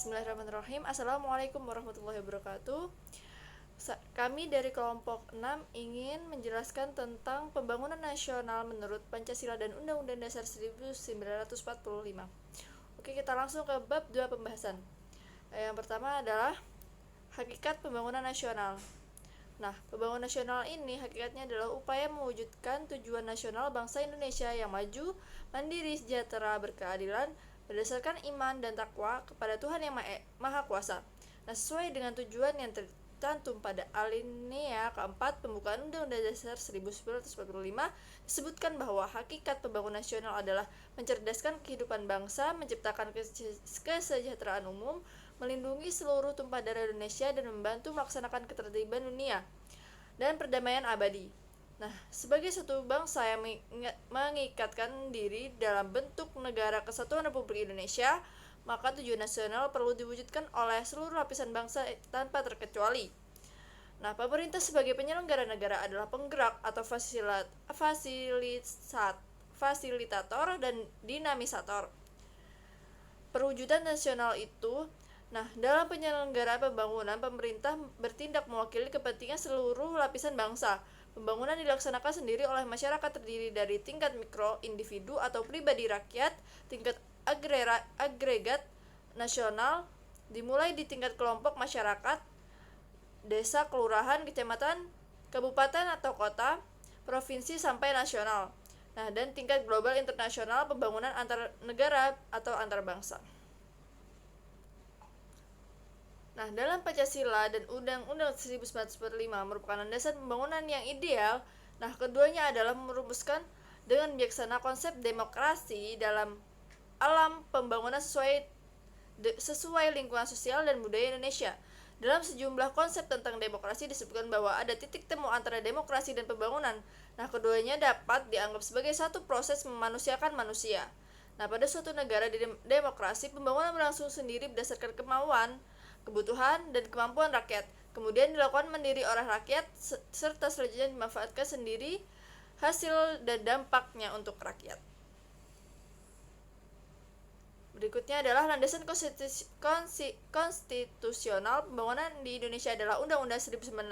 Bismillahirrahmanirrahim. Assalamualaikum warahmatullahi wabarakatuh. Kami dari kelompok 6 ingin menjelaskan tentang pembangunan nasional menurut Pancasila dan Undang-Undang Dasar 1945. Oke, kita langsung ke bab 2 pembahasan. Yang pertama adalah hakikat pembangunan nasional. Nah, pembangunan nasional ini hakikatnya adalah upaya mewujudkan tujuan nasional bangsa Indonesia yang maju, mandiri, sejahtera, berkeadilan, berdasarkan iman dan takwa kepada Tuhan yang Maha Kuasa. Nah, sesuai dengan tujuan yang tercantum pada alinea keempat pembukaan Undang-Undang Dasar 1945, disebutkan bahwa hakikat pembangunan nasional adalah mencerdaskan kehidupan bangsa, menciptakan kesejahteraan umum, melindungi seluruh tumpah darah Indonesia, dan membantu melaksanakan ketertiban dunia dan perdamaian abadi. Nah, sebagai suatu bangsa yang mengikatkan diri dalam bentuk negara kesatuan Republik Indonesia, maka tujuan nasional perlu diwujudkan oleh seluruh lapisan bangsa tanpa terkecuali. Nah, pemerintah sebagai penyelenggara negara adalah penggerak atau fasilitator dan dinamisator perwujudan nasional itu. Nah, dalam penyelenggaraan pembangunan, pemerintah bertindak mewakili kepentingan seluruh lapisan bangsa. Pembangunan dilaksanakan sendiri oleh masyarakat terdiri dari tingkat mikro, individu atau pribadi rakyat, tingkat agregat nasional, dimulai di tingkat kelompok masyarakat, desa, kelurahan, kecamatan, kabupaten atau kota, provinsi sampai nasional. Nah, dan tingkat global internasional, pembangunan antar negara atau antar bangsa. Nah, dalam Pancasila dan Undang-Undang 1945 merupakan landasan pembangunan yang ideal. Nah, keduanya adalah merumuskan dengan bijaksana konsep demokrasi dalam alam pembangunan sesuai lingkungan sosial dan budaya Indonesia. Dalam sejumlah konsep tentang demokrasi disebutkan bahwa ada titik temu antara demokrasi dan pembangunan. Nah, keduanya dapat dianggap sebagai satu proses memanusiakan manusia. Nah, pada suatu negara di demokrasi, pembangunan berlangsung sendiri berdasarkan kemauan, kebutuhan, dan kemampuan rakyat. Kemudian dilakukan mandiri oleh rakyat, serta selanjutnya dimanfaatkan sendiri hasil dan dampaknya untuk rakyat. Berikutnya adalah landasan konstitusional pembangunan di Indonesia adalah Undang-Undang 1945.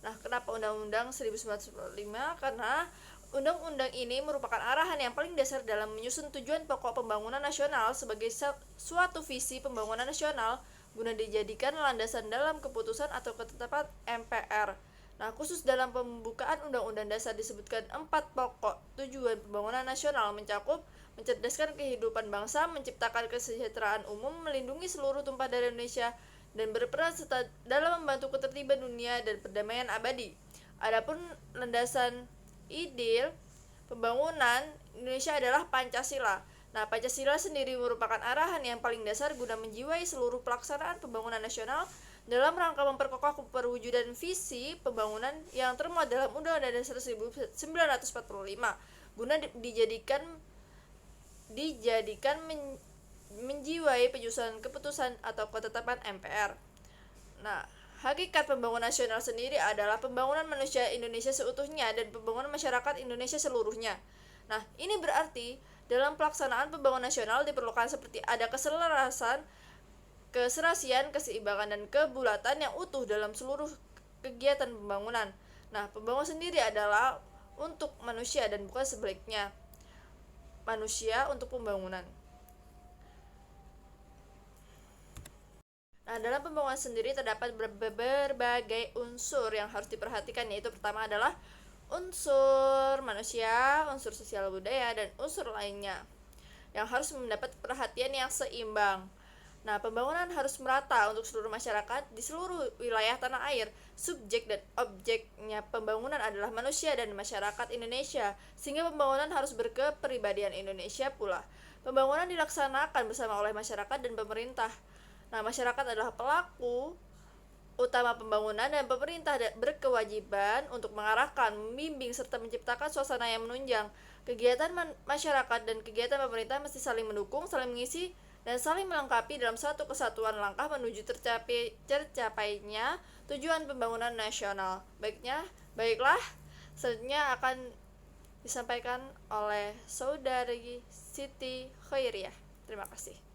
Nah, kenapa Undang-Undang 1945? Karena Undang-undang ini merupakan arahan yang paling dasar dalam menyusun tujuan pokok pembangunan nasional sebagai suatu visi pembangunan nasional guna dijadikan landasan dalam keputusan atau ketetapan MPR. Nah, khusus dalam pembukaan Undang-Undang Dasar disebutkan 4 pokok tujuan pembangunan nasional, mencakup mencerdaskan kehidupan bangsa, menciptakan kesejahteraan umum, melindungi seluruh tumpah darah Indonesia, dan berperan serta dalam membantu ketertiban dunia dan perdamaian abadi. Adapun landasan ideal pembangunan Indonesia adalah Pancasila. Nah, Pancasila sendiri merupakan arahan yang paling dasar guna menjiwai seluruh pelaksanaan pembangunan nasional dalam rangka memperkokoh perwujudan visi pembangunan yang termuat dalam Undang-Undang Dasar 1945 guna dijadikan menjiwai penyusunan keputusan atau ketetapan MPR. Nah, hakikat pembangunan nasional sendiri adalah pembangunan manusia Indonesia seutuhnya dan pembangunan masyarakat Indonesia seluruhnya. Nah, ini berarti dalam pelaksanaan pembangunan nasional diperlukan seperti ada keserasian, keseimbangan, dan kebulatan yang utuh dalam seluruh kegiatan pembangunan. Nah, pembangunan sendiri adalah untuk manusia dan bukan sebaliknya, manusia untuk pembangunan. Nah, dalam pembangunan sendiri terdapat berbagai unsur yang harus diperhatikan, yaitu pertama adalah unsur manusia, unsur sosial budaya, dan unsur lainnya yang harus mendapat perhatian yang seimbang. Nah, pembangunan harus merata untuk seluruh masyarakat di seluruh wilayah tanah air. Subjek dan objeknya pembangunan adalah manusia dan masyarakat Indonesia, sehingga pembangunan harus berkepribadian Indonesia pula. Pembangunan dilaksanakan bersama oleh masyarakat dan pemerintah. Nah, masyarakat adalah pelaku utama pembangunan dan pemerintah berkewajiban untuk mengarahkan, membimbing, serta menciptakan suasana yang menunjang. Kegiatan masyarakat dan kegiatan pemerintah mesti saling mendukung, saling mengisi, dan saling melengkapi dalam satu kesatuan langkah menuju tercapainya tujuan pembangunan nasional. Baiklah, selanjutnya akan disampaikan oleh Saudari Siti Khairiyah. Terima kasih.